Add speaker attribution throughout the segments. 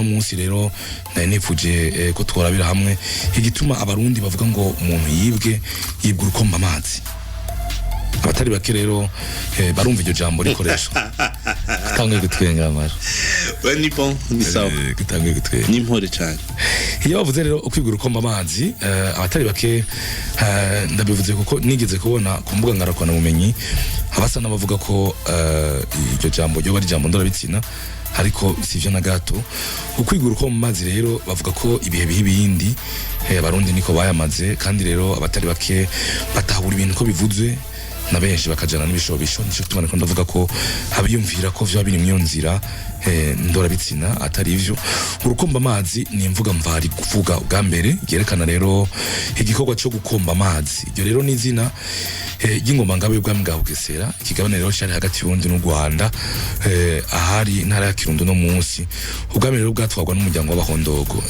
Speaker 1: uno munsi rero nifuje ko tworabira hamwe igituma abarundi bavuga ngo umuntu yibwe urukomba amazi. Abatari bake rero barumva iryo jambo rikoreshwa. Tangiye gutwenga amara.
Speaker 2: Ni bon, ni sawa.
Speaker 1: Tangiye gutwenga.
Speaker 2: Ni mpore cyane.
Speaker 1: Iyo bavuze rero ukwigura urukomba amazi, abatari bake ndabivuze kuko nigeze kubona ku mbuga ngarakwana bumenyi abasa nabavuga ko iryo jambo ryo bari jambo ndorabitsina ariko sivyo na gato. Ukwigura urukomba amazi rero bavuga ko ibihe bihibindi abarundi niko bayamaze, kandi rero abatari bake batahura ibintu ko bivuzwe na benshi bakajana n'ibishobisho. Nico gituma niko ndavuga ko abiyumvira ko vyo biri mu nzira ndorabitsina atari ivyo. Urukomba amazi ni imvuga mvari kuvuga ubwa mbere yerekana rero igikorwa cyo gukomba amazi. Iryo rero ni izina y'ingoma ngabe y'ubwami bwa Bugesera, ikigabane rero cyari hagati y'Uburundi n'u Rwanda, ahari intara ya Kirundo no munsi. Ubwami rero bwatwagwa n'umuryango w'abahondogo.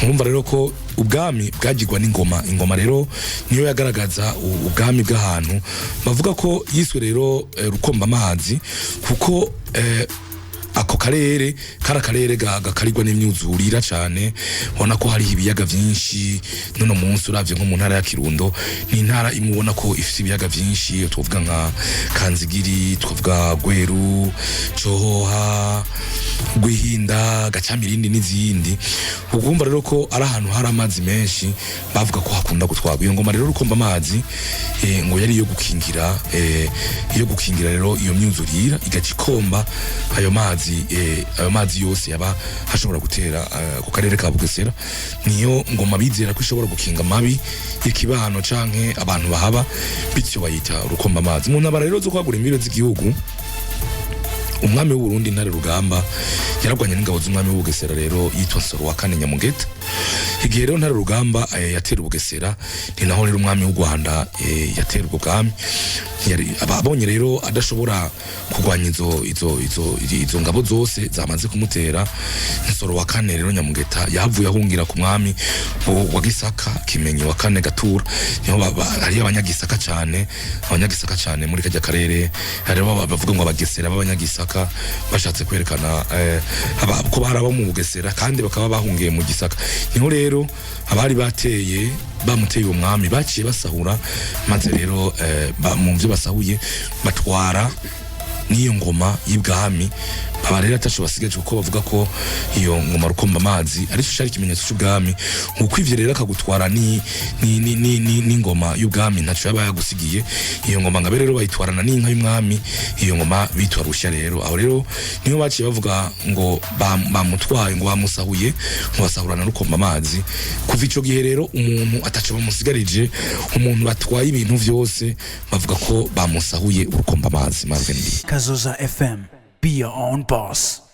Speaker 1: Mwumva rero ko ubwami bwagirwa n'ingoma. Ingoma rero niyo yagaragaza ubwami bw'ahantu. Bavuga ko yiswe rero rukomba amazi kuko ako karere gakarirwa n'imyuzurira cyane, ubona ko hari ibiyaga byinshi. None munsi uravye nko mu ntara ya Kirundo ni intara imwe ubona ko ifite ibiyaga byinshi, tuvuga nka Kanzigiri, tuvuga Gweru, Cohoha, Gwihinda, Gacamirindi n'izindi. Ugumva rero ko ari ahantu hari amazi menshi, bavuga ko hakunda gutwagwa. Iyo ngoma rero rukomba amazi ngo yari iyo gukingira rero iyo myuzurira, igacikomba ayo mazi yose yaba hashobora gutera ku karere ka Bugesera. Niyo ngoma bizera ko ishobora gukinga mabi ikibano canke abantu bahaba, bityo bayita urukomba amazi. Mu ntambara rero zo kwagura imbibe z'igihugu, umwami w'u Burundi Ntare Rugamba yaragwanye n'ingabo z'umwami w'u Bugesera rero yitwa Nsoro wa kane Nyamugeta. Igihe rero Ntare Rugamba yatera Bugesera, ni naho rero umwami w'u Rwanda yatera ubwo bwami. Ababonye rero adashobora kugwanya izo ngabo zose zamaze kumutera, Nsoro wa kane rero Nyamugeta yavuye ahungira ku mwami wa Gisaka Kimenyi wa kane Gatura. Niho ari abanyagisaka cyane muri kajya karere. Rero bavuga ngo abagesera b'abanyagisaka bashatse kwerekana ko baraba mu Bugesera kandi bakaba bahungiye mu Gisaka. Niho rero abari bamuteye umwami baciye basahura, maze rero mu byo basahuye batwara n'iyo ngoma y'ibwami. Aba rero atasho basigaje kuko bavuga ko iyo ngoma rukomba amazi ari cyo cyari kimenyetso cy'ubwami. Nkuko ivyo rero akagutwara ni ngoma y'ubwami ntaco yaba yagusigiye. Iyo ngoma ngabe rero bayitwarana n'inka y'umwami, iyo ngoma bitwa Rushya. Rero aho rero niyo baciye bavuga ngo bamutwaye, ngo bamusahuye, ngo basahurana rukomba amazi. Kuva ico gihe rero umuntu ataco bamusigarije, umuntu batwaye ibintu vyose bavuga ko bamusahuye urukomba amazi. Marvin
Speaker 3: Kazoza FM, be your own boss.